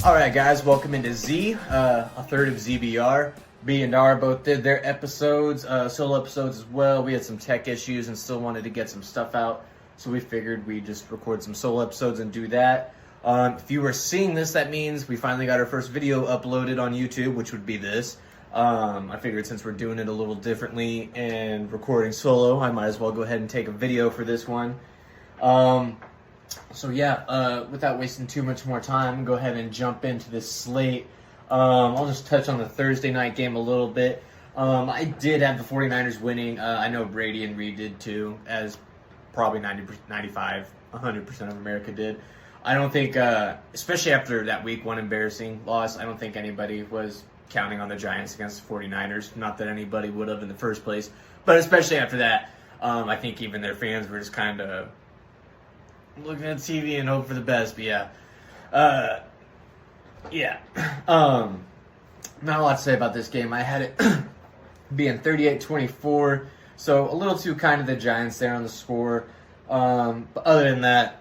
Alright guys, welcome into Z, a third of ZBR. B and R both did their episodes, solo episodes as well. We had some tech issues and still wanted to get some stuff out, so we figured we'd just record some solo episodes and do that. If you were seeing this, that means we finally got our first video uploaded on YouTube, which would be this. I figured since we're doing it a little differently and recording solo, I might as well go ahead and take a video for this one. So yeah, without wasting too much more time, go ahead and jump into this slate. I'll just touch on the Thursday night game a little bit. I did have the 49ers winning. I know Brady and Reed did too, as probably 95, 100% of America did. I don't think, especially after that week one embarrassing loss, I don't think anybody was counting on the Giants against the 49ers. Not that anybody would have in the first place, but especially after that, I think even their fans were just kind of looking at TV and hope for the best. But yeah, not a lot to say about this game. I had it being 38-24, so a little too kind of the Giants there on the score. But other than that,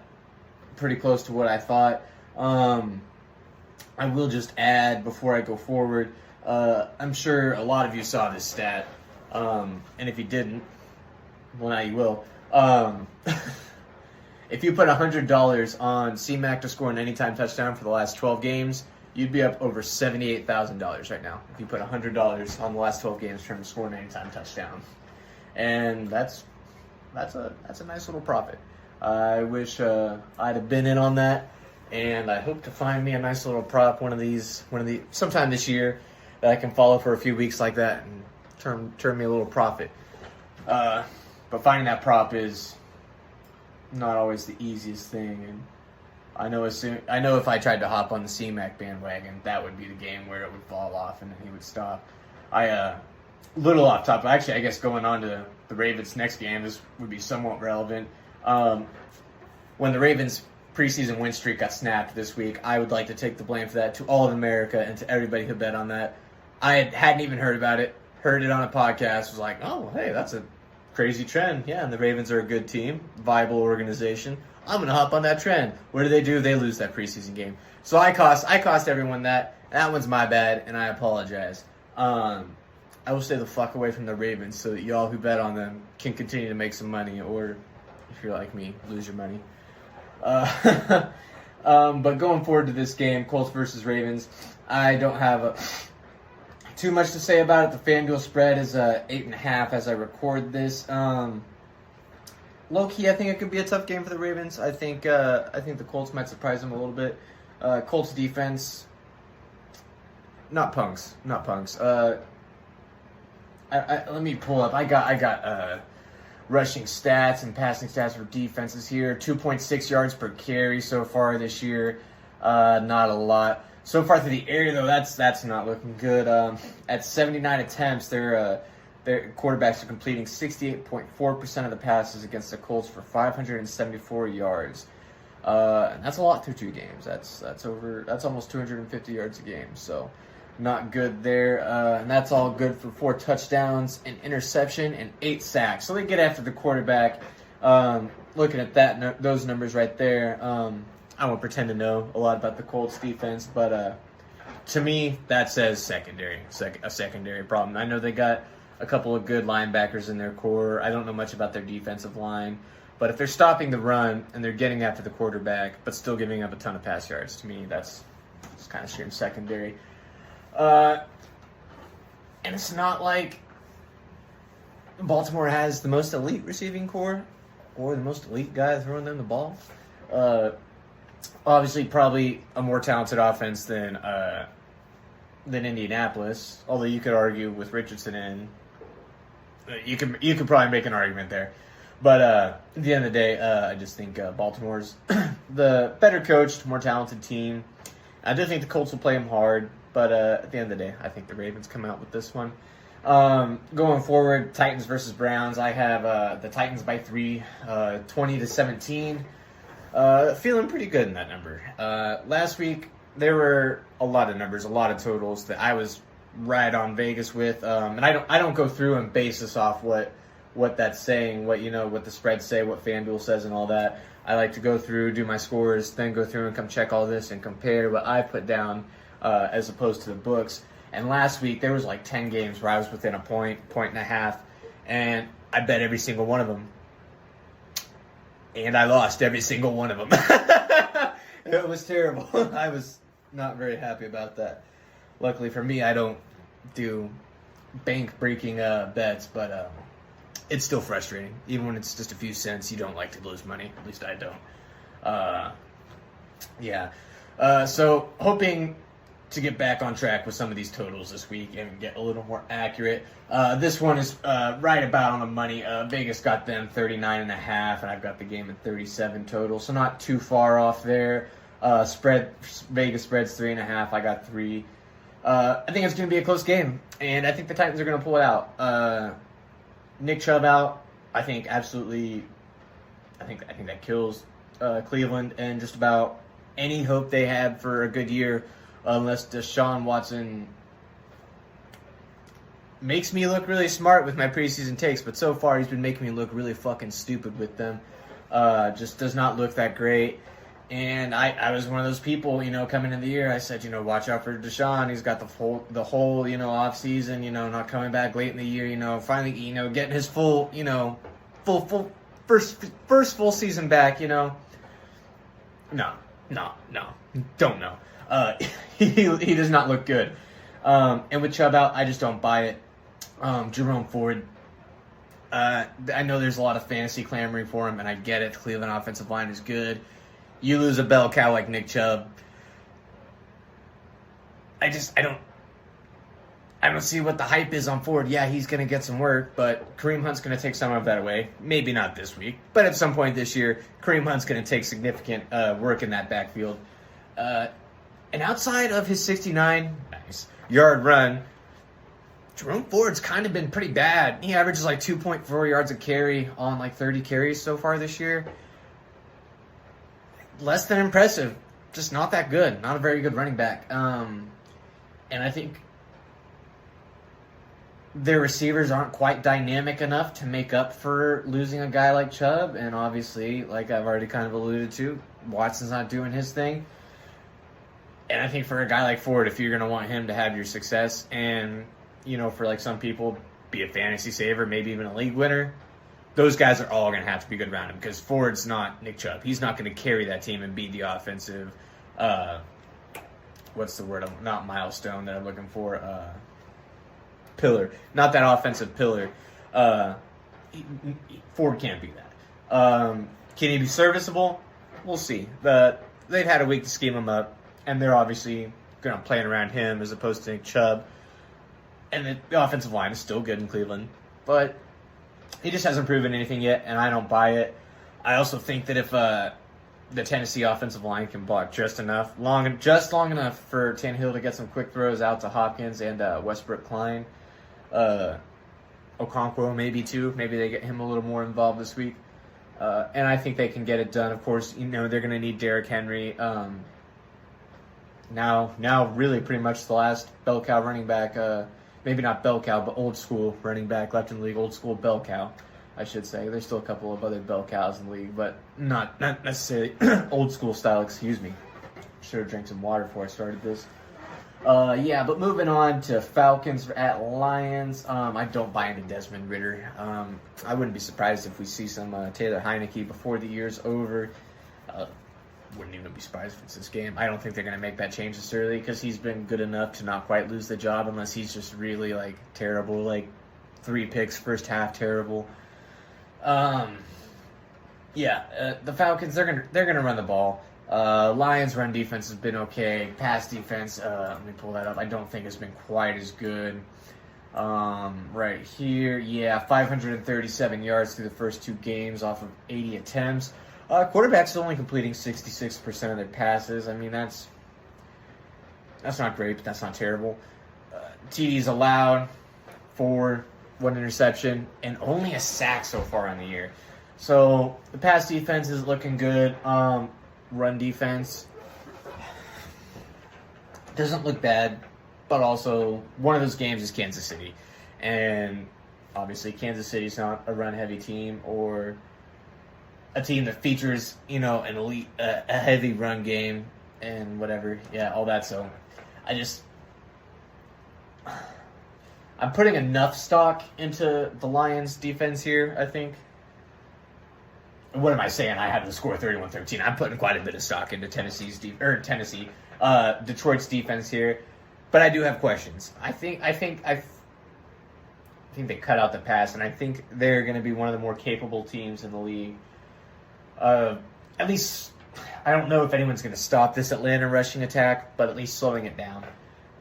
pretty close to what I thought. I will just add before I go forward, I'm sure a lot of you saw this stat, and if you didn't, well, now you will. If you put $100 on C-Mac to score an anytime touchdown for the last 12 games, you'd be up over $78,000 right now. If you put $100 on the last 12 games for him to score an anytime touchdown, and that's a nice little profit. I wish I'd have been in on that, and I hope to find me a nice little prop sometime this year that I can follow for a few weeks like that and turn me a little profit. But finding that prop is not always the easiest thing, and I know if I tried to hop on the C-Mac bandwagon, that would be the game where it would fall off and then he would stop. Little off topic, actually, I guess going on to the Ravens' next game, this would be somewhat relevant. When the Ravens' preseason win streak got snapped this week, I would like to take the blame for that to all of America and to everybody who bet on that. I hadn't even heard about it, heard it on a podcast, was like, oh, hey, that's a crazy trend. Yeah, and the Ravens are a good team, viable organization. I'm going to hop on that trend. What do? They lose that preseason game. So I cost everyone that. That one's my bad, and I apologize. I will stay the fuck away from the Ravens so that y'all who bet on them can continue to make some money, or if you're like me, lose your money. But going forward to this game, Colts versus Ravens, I don't have too much to say about it. The FanDuel spread is 8.5 as I record this. Low key, I think it could be a tough game for the Ravens. I think the Colts might surprise them a little bit. Colts defense, not punks. Let me pull up. I got rushing stats and passing stats for defenses here. 2.6 yards per carry so far this year. Not a lot. So far through the air, though, that's not looking good. At 79 attempts, their quarterbacks are completing 68.4% of the passes against the Colts for 574 yards. And that's a lot through 2 games. That's almost 250 yards a game. So not good there. And that's all good for 4 touchdowns, an interception, and 8 sacks. So they get after the quarterback. Looking at those numbers right there, I won't pretend to know a lot about the Colts defense, but to me, that says a secondary problem. I know they got a couple of good linebackers in their core. I don't know much about their defensive line, but if they're stopping the run and they're getting after the quarterback, but still giving up a ton of pass yards, to me, that's kind of screams secondary. And it's not like Baltimore has the most elite receiving core or the most elite guy throwing them the ball. Obviously, probably a more talented offense than Indianapolis. Although you could argue with Richardson in, you could probably make an argument there. But at the end of the day, I just think Baltimore's the better coached, more talented team. I do think the Colts will play them hard, but at the end of the day, I think the Ravens come out with this one. Going forward, Titans versus Browns. I have the Titans by 3, 20-17. Feeling pretty good in that number. Last week, there were a lot of numbers, a lot of totals that I was right on Vegas with. And I don't go through and base this off what what that's saying, what the spreads say, what FanDuel says, and all that. I like to go through, do my scores, then go through and come check all this and compare what I put down as opposed to the books. And last week there was like 10 games where I was within a point and a half, and I bet every single one of them, and I lost every single one of them. It was terrible. I was not very happy about that. Luckily for me, I don't do bank-breaking bets, but it's still frustrating. Even when it's just a few cents, you don't like to lose money. At least I don't. So hoping to get back on track with some of these totals this week and get a little more accurate. This one is right about on the money. Vegas got them 39.5, and I've got the game at 37 total, so not too far off there. Vegas spreads 3.5. I got 3. I think it's going to be a close game, and I think the Titans are going to pull it out. Nick Chubb out, I think absolutely. I think that kills Cleveland and just about any hope they had for a good year. Unless Deshaun Watson makes me look really smart with my preseason takes, but so far he's been making me look really fucking stupid with them. Just does not look that great. And I was one of those people, coming into the year, I said, watch out for Deshaun. He's got the whole, off season, not coming back late in the year, finally, getting his full first full season back, No, don't know. He does not look good. And with Chubb out, I just don't buy it. Jerome Ford, I know there's a lot of fantasy clamoring for him, and I get it. The Cleveland offensive line is good. You lose a bell cow like Nick Chubb, I don't see what the hype is on Ford. Yeah, he's going to get some work, but Kareem Hunt's going to take some of that away. Maybe not this week, but at some point this year, Kareem Hunt's going to take significant work in that backfield. And outside of his 69-yard run, Jerome Ford's kind of been pretty bad. He averages like 2.4 yards a carry on like 30 carries so far this year. Less than impressive. Just not that good. Not a very good running back. And I think their receivers aren't quite dynamic enough to make up for losing a guy like Chubb. And obviously, like I've already kind of alluded to, Watson's not doing his thing. And I think for a guy like Ford, if you're going to want him to have your success and, for like some people, be a fantasy saver, maybe even a league winner, those guys are all going to have to be good around him because Ford's not Nick Chubb. He's not going to carry that team and be the offensive, what's the word? Not milestone that I'm looking for. Pillar. Not that offensive pillar. Ford can't be that. Can he be serviceable? We'll see. They've had a week to scheme him up, and they're obviously going to play around him as opposed to Nick Chubb. And the offensive line is still good in Cleveland, but he just hasn't proven anything yet, and I don't buy it. I also think that if the Tennessee offensive line can block just long enough for Tannehill to get some quick throws out to Hopkins and Westbrook-Klein, Okonkwo maybe too. Maybe they get him a little more involved this week. And I think they can get it done. Of course, they're going to need Derrick Henry. Now really pretty much the last bell cow running back, maybe not bell cow, but old school running back left in the league, old school bell cow, I should say. There's still a couple of other bell cows in the league, but not necessarily old school style, excuse me. Should have drank some water before I started this. But moving on to Falcons at Lions. I don't buy into Desmond Ridder. I wouldn't be surprised if we see some Taylor Heineke before the year's over. Wouldn't even be surprised if it's this game. I don't think they're going to make that change this early because he's been good enough to not quite lose the job unless he's just really terrible, 3 picks first half terrible. The Falcons they're gonna run the ball. Lions run defense has been okay. Pass defense, let me pull that up. I don't think has been quite as good. Right here, 537 yards through the first 2 games off of 80 attempts. Quarterbacks only completing 66% of their passes. I mean, that's not great, but that's not terrible. TDs allowed, 4, 1 interception, and only a sack so far on the year. So the pass defense is looking good. Run defense doesn't look bad, but also one of those games is Kansas City. And Obviously, Kansas City's not a run-heavy team or a team that features, an elite, a heavy run game and whatever. Yeah, all that. So, I'm putting enough stock into the Lions' defense here, I think. What am I saying? I have the score 31-13. I'm putting quite a bit of stock into Detroit's defense here. But I do have questions. I think they cut out the pass, and I think they're going to be one of the more capable teams in the league. At least, I don't know if anyone's going to stop this Atlanta rushing attack, but at least slowing it down.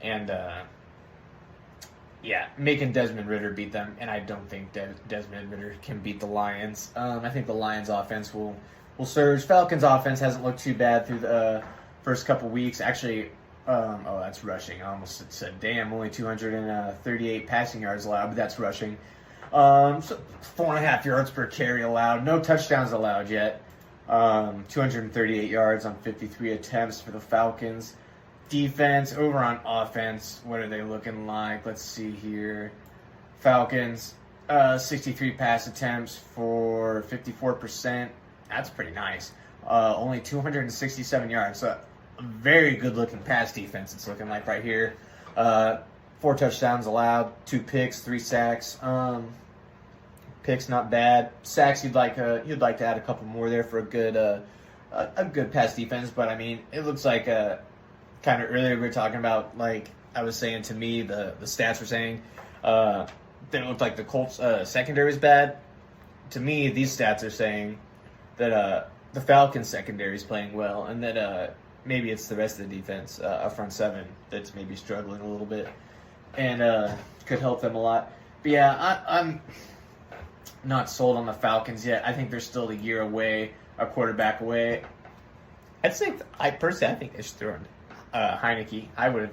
And, making Desmond Ridder beat them, and I don't think Desmond Ridder can beat the Lions. I think the Lions' offense will surge. Falcons' offense hasn't looked too bad through the first couple weeks. Actually, that's rushing. I almost said, damn, only 238 passing yards allowed, but that's rushing. So 4.5 yards per carry allowed. No touchdowns allowed yet. 238 yards on 53 attempts for the Falcons. Defense, over on offense, what are they looking like? Let's see here. Falcons, 63 pass attempts for 54%. That's pretty nice. Only 267 yards. So a very good-looking pass defense, it's looking like right here. 4 touchdowns allowed, 2 picks, 3 sacks. Picks not bad. Sacks, you'd like to add a couple more there for a good pass defense. But I mean, it looks like kind of earlier we were talking about, like I was saying, to me the stats were saying that it looked like the Colts secondary was bad. To me, these stats are saying that the Falcons secondary is playing well, and that maybe it's the rest of the defense, a front seven, that's maybe struggling a little bit, and could help them a lot. But yeah, I'm not sold on the Falcons yet. I think they're still a year away, a quarterback away. I think they should throw in Heineke. I would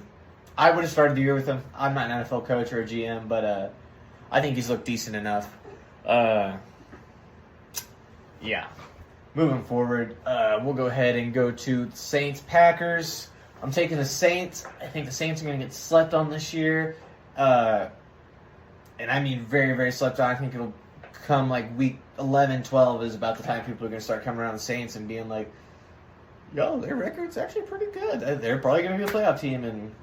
have started the year with him. I'm not an NFL coach or a GM, but I think he's looked decent enough. Moving forward, we'll go ahead and go to Saints Packers. I'm taking the Saints. I think the Saints are going to get slept on this year, and I mean very, very slept on. I think it'll come like week 11, 12 is about the time people are going to start coming around the Saints and being like, yo, their record's actually pretty good. They're probably going to be a playoff team, and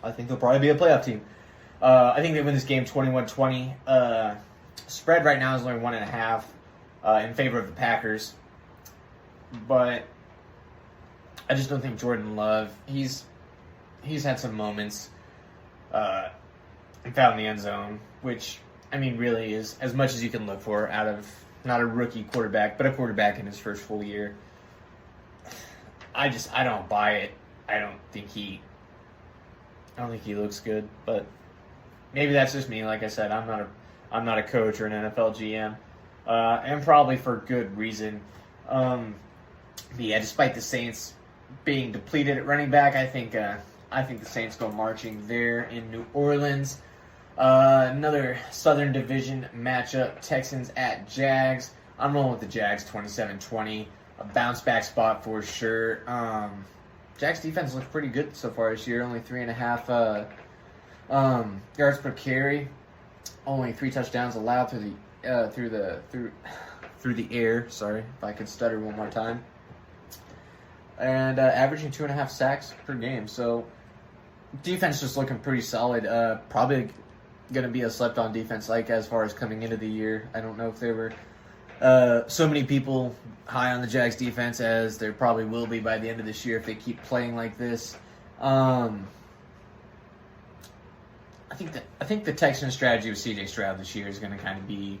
I think they'll probably be a playoff team. I think they win this game 21-20. Spread right now is only 1.5 in favor of the Packers. But I just don't think Jordan Love, he's had some moments and found the end zone, which, I mean, really is as much as you can look for out of not a rookie quarterback, but a quarterback in his first full year. I don't buy it. I don't think he looks good, but maybe that's just me. Like I said, I'm not a coach or an NFL GM, and probably for good reason. Despite the Saints being depleted at running back, I think the Saints go marching there in New Orleans. Another Southern Division matchup: Texans at Jags. I'm rolling with the Jags, 27-20. A bounce back spot for sure. Jags defense looks pretty good so far this year. Only 3.5 yards per carry. Only 3 touchdowns allowed through the air. Sorry, if I could stutter one more time. And averaging 2.5 sacks per game. So defense just looking pretty solid. Probably going to be a slept-on defense, like as far as coming into the year. I don't know if there were so many people high on the Jags defense as there probably will be by the end of this year if they keep playing like this. I think the Texans' strategy with C.J. Stroud this year is going to kind of be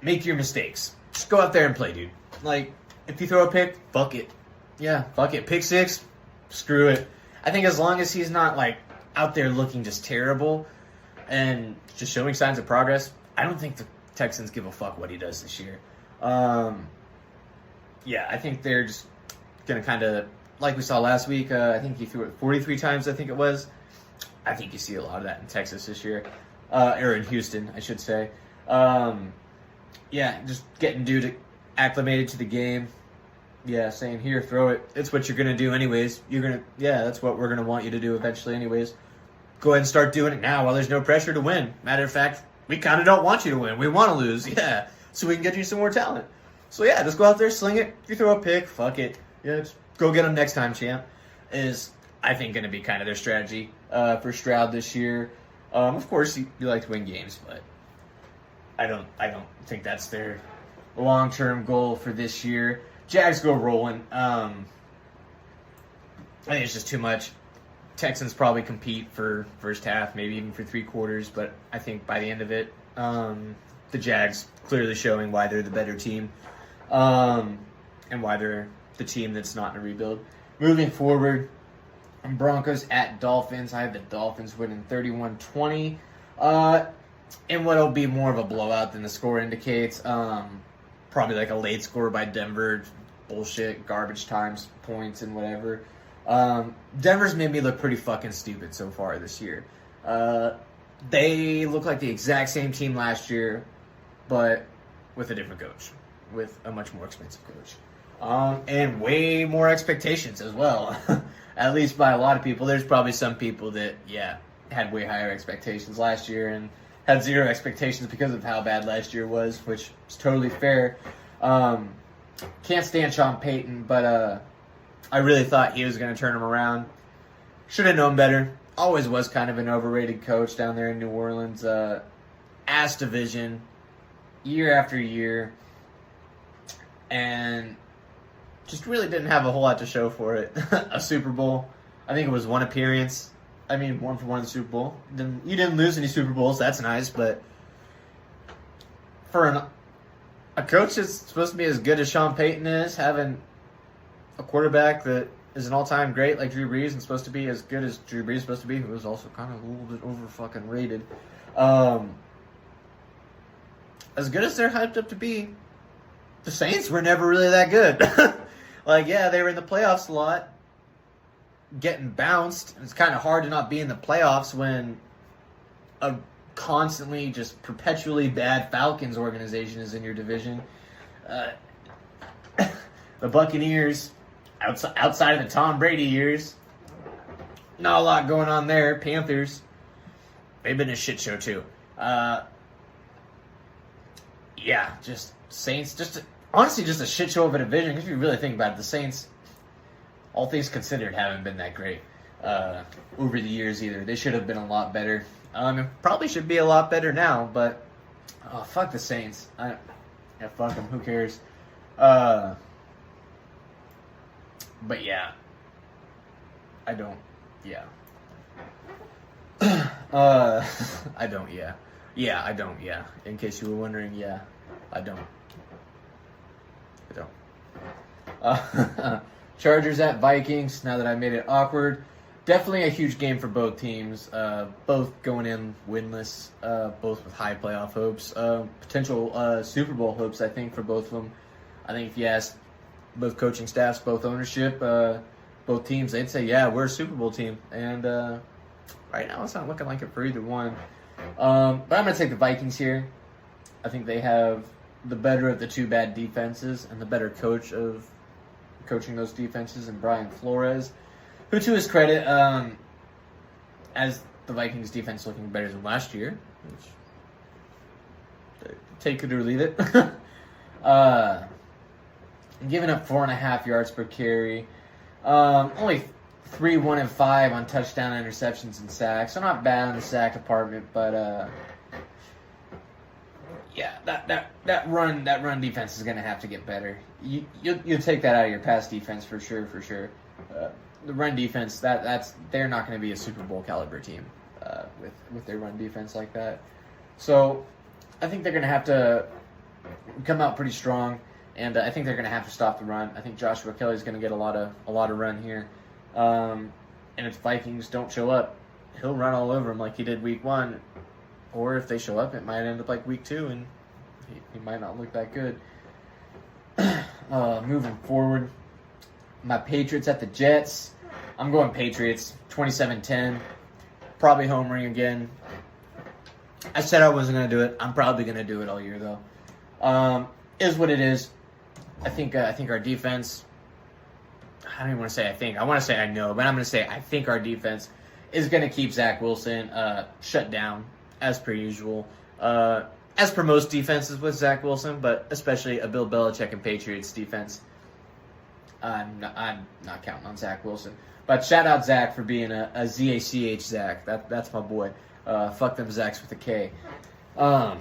make your mistakes. Just go out there and play, dude. Like, if you throw a pick, fuck it. Yeah, fuck it. Pick 6, screw it. I think as long as he's not, like, out there looking just terrible and just showing signs of progress, I don't think the Texans give a fuck what he does this year. I think they're just going to kind of, like we saw last week, I think he threw it 43 times, I think it was. I think you see a lot of that in Texas this year. Or in Houston, I should say. Just getting dude acclimated to the game. Yeah, saying, here, throw it. It's what you're going to do anyways. That's what we're going to want you to do eventually anyways. go ahead and start doing it now while there's no pressure to win. Matter of fact, we kind of don't want you to win. We want to lose, yeah, so we can get you some more talent. So yeah, just go out there, sling it. If you throw a pick, fuck it. Yeah, just go get them next time, champ. Is, I think, going to be kind of their strategy for Stroud this year. Of course, you like to win games, but I don't think that's their long-term goal for this year. Jags go rolling. I think it's just too much. Texans probably compete for first half, maybe even for three quarters, but I think by the end of it, the Jags clearly showing why they're the better team, and why they're the team that's not in a rebuild. Moving forward, Broncos at Dolphins. I have the Dolphins winning 31-20. In what'll be more of a blowout than the score indicates. Probably like a late score by Denver. Bullshit, garbage times, points, and whatever. Denver's made me look pretty fucking stupid so far this year. They look like the exact same team last year, but with a different coach. With a much more expensive coach. And way more expectations as well. At least by a lot of people. There's probably some people that, had way higher expectations last year and had zero expectations because of how bad last year was, which is totally fair. Can't stand Sean Payton, but I really thought he was going to turn him around. Should have known better. Always was kind of an overrated coach down there in New Orleans. Ass division, year after year. And just really didn't have a whole lot to show for it. A Super Bowl. I think it was one appearance. I mean, 1 for 1 in the Super Bowl. You didn't lose any Super Bowls. That's nice. But for a coach that's supposed to be as good as Sean Payton is, having a quarterback that is an all-time great like Drew Brees and supposed to be as good as Drew Brees is supposed to be, who was also kind of a little bit over-fucking-rated. As good as they're hyped up to be, the Saints were never really that good. They were in the playoffs a lot, getting bounced. It's kind of hard to not be in the playoffs when a constantly, just perpetually bad Falcons organization is in your division. The Buccaneers, outside of the Tom Brady years, not a lot going on there. Panthers, they've been a shit show too. Just Saints, honestly just a shit show of a division. Because if you really think about it, the Saints, all things considered, haven't been that great over the years either. They should have been a lot better. Probably should be a lot better now, but fuck the Saints. Fuck them. Who cares? But yeah, I don't. Yeah. I don't. Yeah. Yeah, I don't. Yeah. In case you were wondering, yeah, I don't. Chargers at Vikings. Now that I made it awkward, definitely a huge game for both teams. Both going in winless. Both with high playoff hopes. Potential Super Bowl hopes, I think, for both of them. I think if you ask both coaching staffs, both ownership, both teams, they'd say, yeah, we're a Super Bowl team. And right now it's not looking like it for either one. But I'm going to take the Vikings here. I think they have the better of the two bad defenses and the better coach of coaching those defenses in Brian Flores, who, to his credit, as the Vikings defense looking better than last year, which, take it or leave it. Giving up 4.5 yards per carry. Only 3, 1, and 5 on touchdown, interceptions, and sacks. So not bad in the sack department, but that run defense is going to have to get better. You'll take that out of your pass defense for sure. The run defense, they're not going to be a Super Bowl caliber team with their run defense like that. So I think they're going to have to come out pretty strong, and I think they're going to have to stop the run. I think Joshua Kelly's going to get a lot of run here. And if Vikings don't show up, he'll run all over them like he did week 1. Or if they show up, it might end up like week 2, and he might not look that good. Moving forward, my Patriots at the Jets. I'm going Patriots, 27-10. Probably homering again. I said I wasn't going to do it. I'm probably going to do it all year, though. Is what it is. I think our defense, I don't even want to say I think. I want to say I know, but I'm going to say I think our defense is going to keep Zach Wilson shut down as per usual. As per most defenses with Zach Wilson, but especially a Bill Belichick and Patriots defense. I'm not counting on Zach Wilson. But shout out Zach for being a ZACH Zach. That's my boy. Fuck them Zachs with a K. I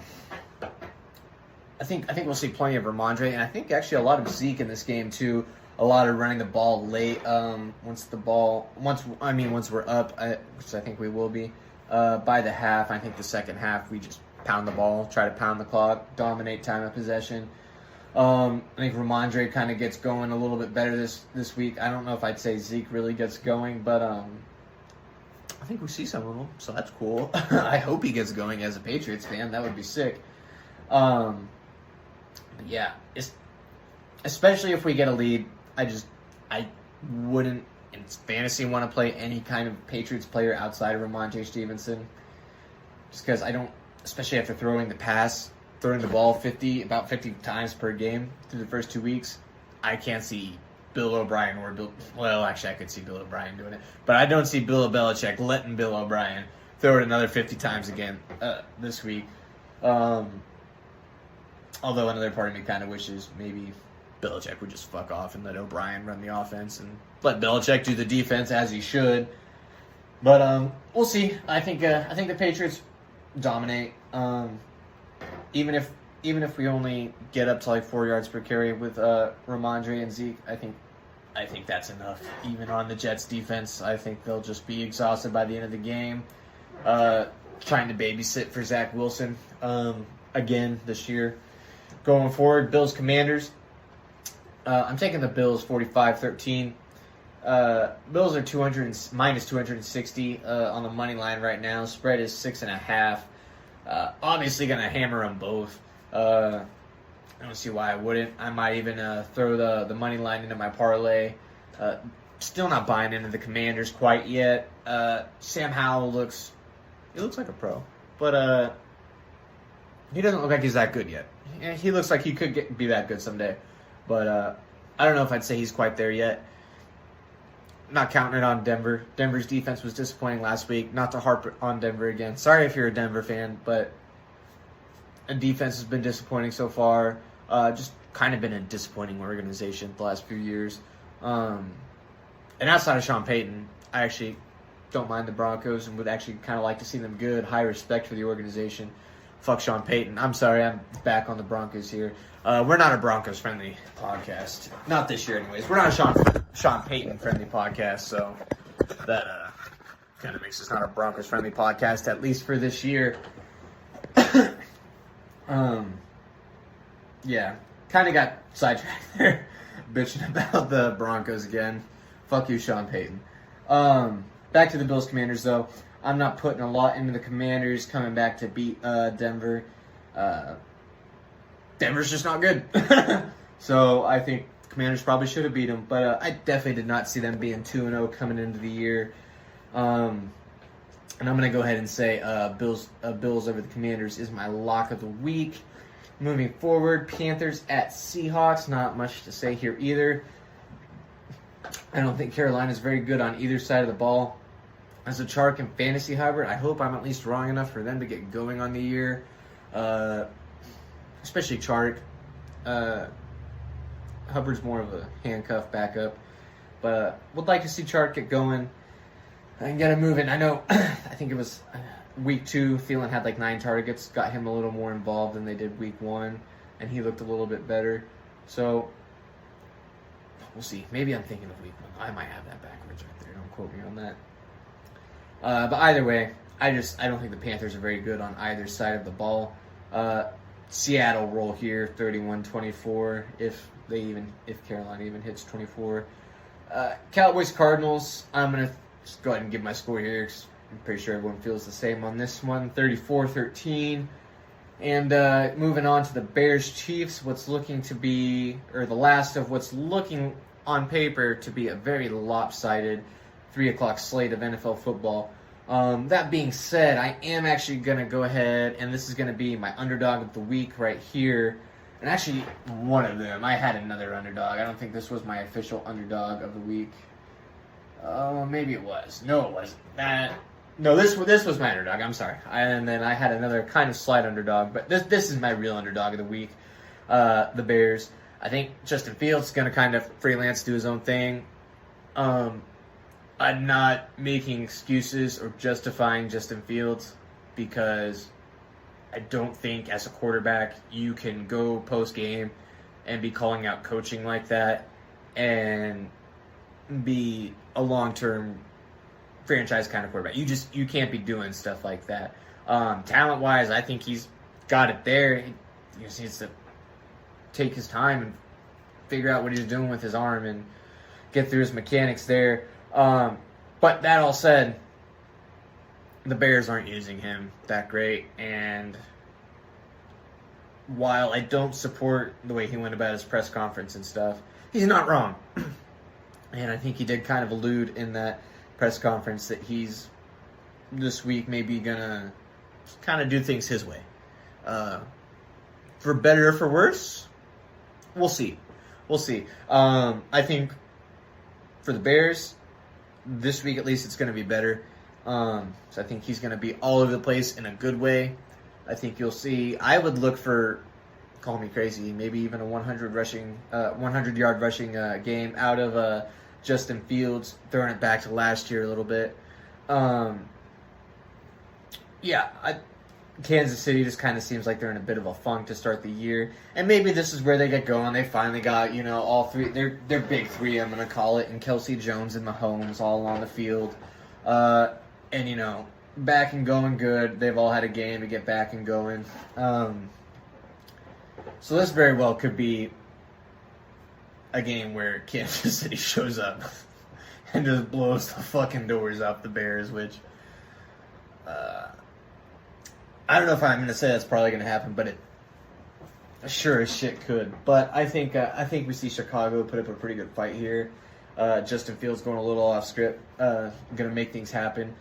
think we'll see plenty of Ramondre, and I think actually a lot of Zeke in this game too. A lot of running the ball late. Once we're up, which I think we will be by the half. I think the second half we just pound the ball, try to pound the clock, dominate time of possession. I think Ramondre kind of gets going a little bit better this week. I don't know if I'd say Zeke really gets going, but I think we see some of them, so that's cool. I hope he gets going as a Patriots fan. That would be sick. Yeah, especially if we get a lead. I wouldn't in fantasy want to play any kind of Patriots player outside of Ramondre Stevenson, just because I don't, especially after throwing the ball about 50 times per game through the first 2 weeks. I can't see Bill O'Brien actually I could see Bill O'Brien doing it, but I don't see Bill Belichick letting Bill O'Brien throw it another 50 times again this week. Although another part of me kind of wishes maybe Belichick would just fuck off and let O'Brien run the offense and let Belichick do the defense as he should. But we'll see. I think the Patriots dominate. Even if we only get up to like 4 yards per carry with Ramondre and Zeke, I think that's enough. Even on the Jets defense, I think they'll just be exhausted by the end of the game. Trying to babysit for Zach Wilson again this year. Going forward, Bills Commanders. I'm taking the Bills 45-13. Bills are minus 260 on the money line right now. Spread is 6.5. Obviously going to hammer them both. I don't see why I wouldn't. I might even throw the money line into my parlay. Still not buying into the Commanders quite yet. Sam Howell looks like a pro, but he doesn't look like he's that good yet. He looks like he could be that good someday, but I don't know if I'd say he's quite there yet. Not counting it on Denver. Denver's defense was disappointing last week. Not to harp on Denver again. Sorry if you're a Denver fan, but the defense has been disappointing so far. Just kind of been a disappointing organization the last few years. And outside of Sean Payton, I actually don't mind the Broncos and would actually kind of like to see them good. High respect for the organization. Fuck Sean Payton. I'm sorry, I'm back on the Broncos here. We're not a Broncos-friendly podcast. Not this year, anyways. We're not a Sean Payton-friendly podcast, so that kind of makes us not a Broncos-friendly podcast, at least for this year. Yeah, kind of got sidetracked there, bitching about the Broncos again. Fuck you, Sean Payton. Back to the Bills Commanders, though. I'm not putting a lot into the Commanders coming back to beat Denver. Denver's just not good. So I think the Commanders probably should have beat them, but I definitely did not see them being 2-0 coming into the year. And I'm going to go ahead and say Bills over the Commanders is my lock of the week. Moving forward, Panthers at Seahawks. Not much to say here either. I don't think Carolina's very good on either side of the ball. As a Chark and fantasy hybrid, I hope I'm at least wrong enough for them to get going on the year. Especially Chark. Hubbard's more of a handcuff backup. But would like to see Chark get going and get him moving. I know, I think it was week 2, Thielen had like 9 targets, got him a little more involved than they did week 1, and he looked a little bit better. So, we'll see. Maybe I'm thinking of week 1. I might have that backwards right there. Don't quote me on that. But either way, I don't think the Panthers are very good on either side of the ball. Seattle roll here, 31-24, if Carolina even hits 24. Cowboys Cardinals, I'm going to just go ahead and give my score here, 'cause I'm pretty sure everyone feels the same on this one, 34-13. And moving on to the Bears Chiefs, what's looking to be, or the last of what's looking on paper to be a very lopsided 3 o'clock slate of NFL football. That being said, I am actually going to go ahead, and this is going to be my underdog of the week right here. And actually, one of them. I had another underdog. I don't think this was my official underdog of the week. Maybe it was. No, it wasn't. No, this was my underdog. I'm sorry. And then I had another kind of slight underdog, but this is my real underdog of the week. The Bears. I think Justin Fields is going to kind of freelance, do his own thing. I'm not making excuses or justifying Justin Fields because I don't think as a quarterback you can go post-game and be calling out coaching like that and be a long-term franchise kind of quarterback. You can't be doing stuff like that. Talent-wise, I think he's got it there. He just needs to take his time and figure out what he's doing with his arm and get through his mechanics there. But that all said, the Bears aren't using him that great, and while I don't support the way he went about his press conference and stuff, he's not wrong. And I think he did kind of allude in that press conference that he's this week maybe gonna kind of do things his way. For better or for worse, we'll see. We'll see. I think for the Bears, this week at least it's going to be better. So I think he's going to be all over the place in a good way. I think you'll see. I would look for, call me crazy, maybe even a 100-yard rushing game out of Justin Fields, throwing it back to last year a little bit. Kansas City just kind of seems like they're in a bit of a funk to start the year, and maybe this is where they get going. They finally got all three. They're big three, I'm gonna call it, and Kelsey Jones and Mahomes all on the field, and back and going good. They've all had a game to get back and going. So this very well could be a game where Kansas City shows up and just blows the fucking doors off the Bears, which. I don't know if I'm going to say that's probably going to happen, but it sure as shit could. But I think we see Chicago put up a pretty good fight here. Justin Fields going a little off script, going to make things happen.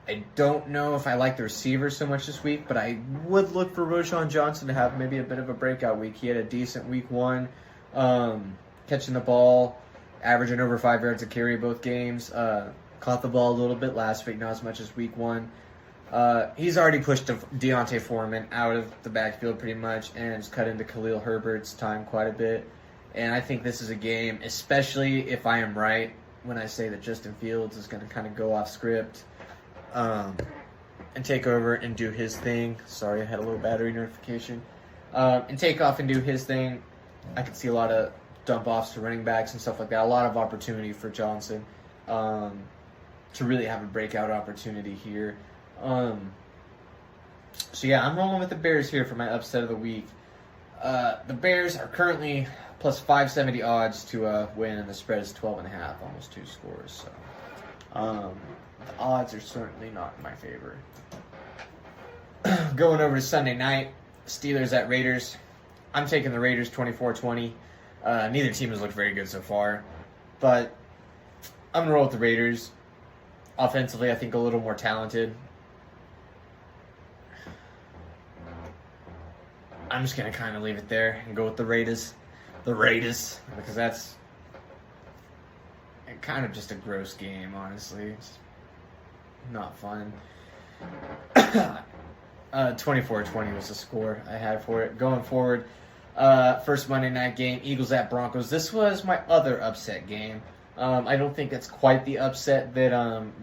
I don't know if I like the receivers so much this week, but I would look for Roschon Johnson to have maybe a bit of a breakout week. He had a decent week one, catching the ball, averaging over 5 yards a carry both games. Caught the ball a little bit last week, not as much as week one. He's already pushed Deontay Foreman out of the backfield pretty much and has cut into Khalil Herbert's time quite a bit. And I think this is a game, especially if I am right when I say that Justin Fields is going to kind of go off script and take over and do his thing. Sorry, I had a little battery notification. And take off and do his thing. I could see a lot of dump-offs to running backs and stuff like that. A lot of opportunity for Johnson to really have a breakout opportunity here. I'm rolling with the Bears here for my upset of the week. The Bears are currently plus 570 odds to win, and the spread is 12.5, almost 2 scores. So, the odds are certainly not in my favor. Going over to Sunday night, Steelers at Raiders. I'm taking the Raiders 24-20. Neither team has looked very good so far, but I'm going to roll with the Raiders. Offensively, I think a little more talented. I'm just going to kind of leave it there and go with the Raiders. The Raiders, because that's kind of just a gross game, honestly. It's not fun. 24-20 was the score I had for it. Going forward, first Monday night game, Eagles at Broncos. This was my other upset game. I don't think it's quite the upset that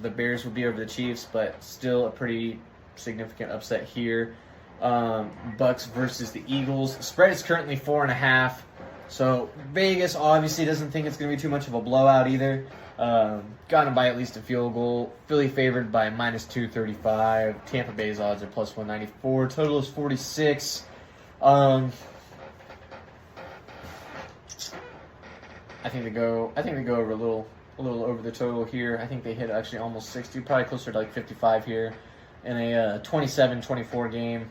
the Bears would be over the Chiefs, but still a pretty significant upset here. Bucks versus the Eagles. The spread is currently 4.5. So Vegas obviously doesn't think it's going to be too much of a blowout either. Got them by at least a field goal. Philly favored by minus 235. Tampa Bay's odds are plus 194. Total is 46. I think they go over a little over the total here. I think they hit actually almost 60, probably closer to like 55 here in a 27-24 game.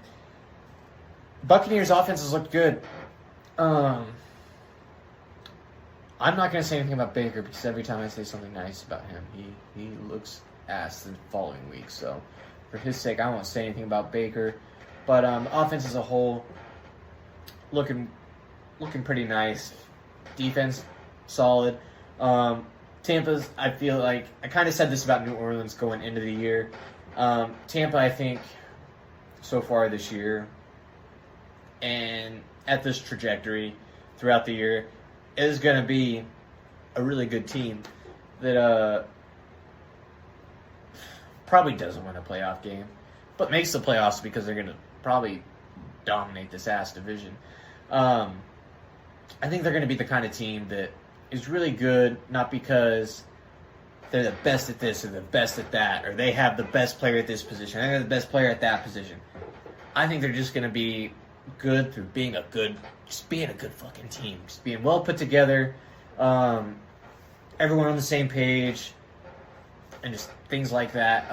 Buccaneers offense has looked good. I'm not going to say anything about Baker because every time I say something nice about him, he looks ass the following week. So for his sake, I won't say anything about Baker. But offense as a whole, looking pretty nice. Defense, solid. Tampa's, I feel like, I kind of said this about New Orleans going into the year. Tampa, I think, so far this year, and at this trajectory throughout the year, is going to be a really good team that probably doesn't win a playoff game, but makes the playoffs because they're going to probably dominate this ass division. I think they're going to be the kind of team that is really good, not because they're the best at this or the best at that, or they have the best player at this position, they're the best player at that position. I think they're just going to be good through being a good fucking team, just being well put together, everyone on the same page, and just things like that.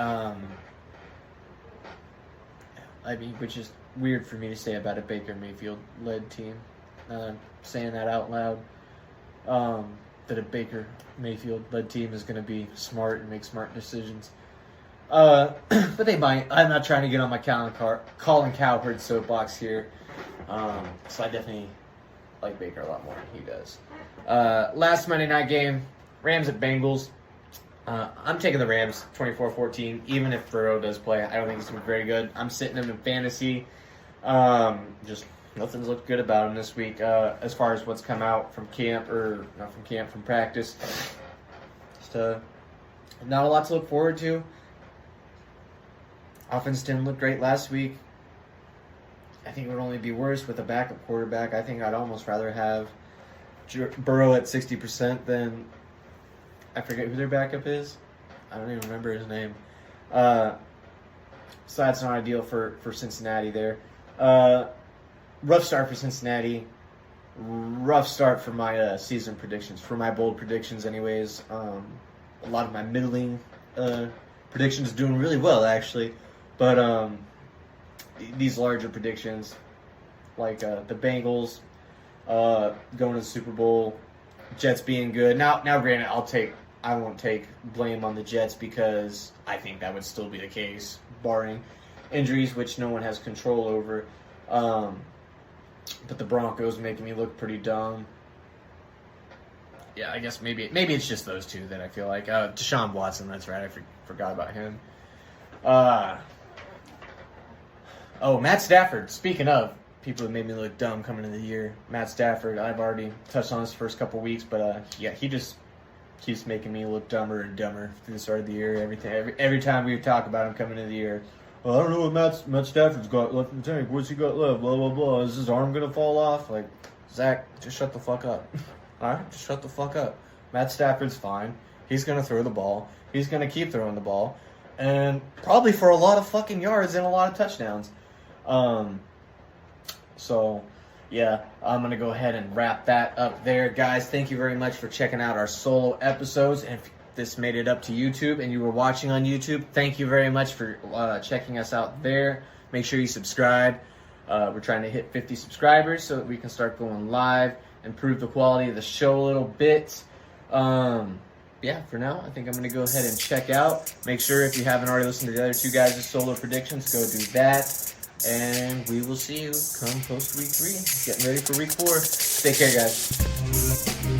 I mean, which is weird for me to say about a Baker Mayfield-led team. Saying that out loud, that a Baker Mayfield-led team is going to be smart and make smart decisions. But they might. I'm not trying to get on my Colin Cowherd soapbox here. So I definitely like Baker a lot more than he does. Last Monday night game, Rams at Bengals. I'm taking the Rams 24-14, even if Burrow does play. I don't think it's going to be very good. I'm sitting him in fantasy. Just nothing's looked good about him this week as far as what's come out from camp, or not from camp, from practice. Just not a lot to look forward to. Offense didn't look great last week. I think it would only be worse with a backup quarterback. I think I'd almost rather have Burrow at 60% than, I forget who their backup is. I don't even remember his name. So that's not ideal for Cincinnati there. Rough start for Cincinnati. Rough start for my season predictions, for my bold predictions anyways. A lot of my middling predictions doing really well, actually. But these larger predictions, like the Bengals going to the Super Bowl, Jets being good. Now, granted, I won't take blame on the Jets because I think that would still be the case, barring injuries, which no one has control over. But the Broncos making me look pretty dumb. Yeah, I guess maybe it's just those two that I feel like. Deshaun Watson, that's right. I forgot about him. Matt Stafford. Speaking of people that made me look dumb coming into the year, Matt Stafford, I've already touched on his first couple weeks, but he just keeps making me look dumber and dumber through the start of the year. Every time we talk about him coming into the year, well, I don't know what Matt Stafford's got left in the tank. What's he got left? Blah, blah, blah. Is his arm going to fall off? Like, Zach, just shut the fuck up. All right? Just shut the fuck up. Matt Stafford's fine. He's going to throw the ball. He's going to keep throwing the ball. And probably for a lot of fucking yards and a lot of touchdowns. So, yeah, I'm going to go ahead and wrap that up there. Guys, thank you very much for checking out our solo episodes. And if this made it up to YouTube and you were watching on YouTube, thank you very much for checking us out there. Make sure you subscribe. We're trying to hit 50 subscribers so that we can start going live, improve the quality of the show a little bit. Yeah, for now, I think I'm going to go ahead and check out. Make sure if you haven't already listened to the other two guys' solo predictions, go do that. And we will see you come post week 3. Getting ready for week 4. Take care, guys.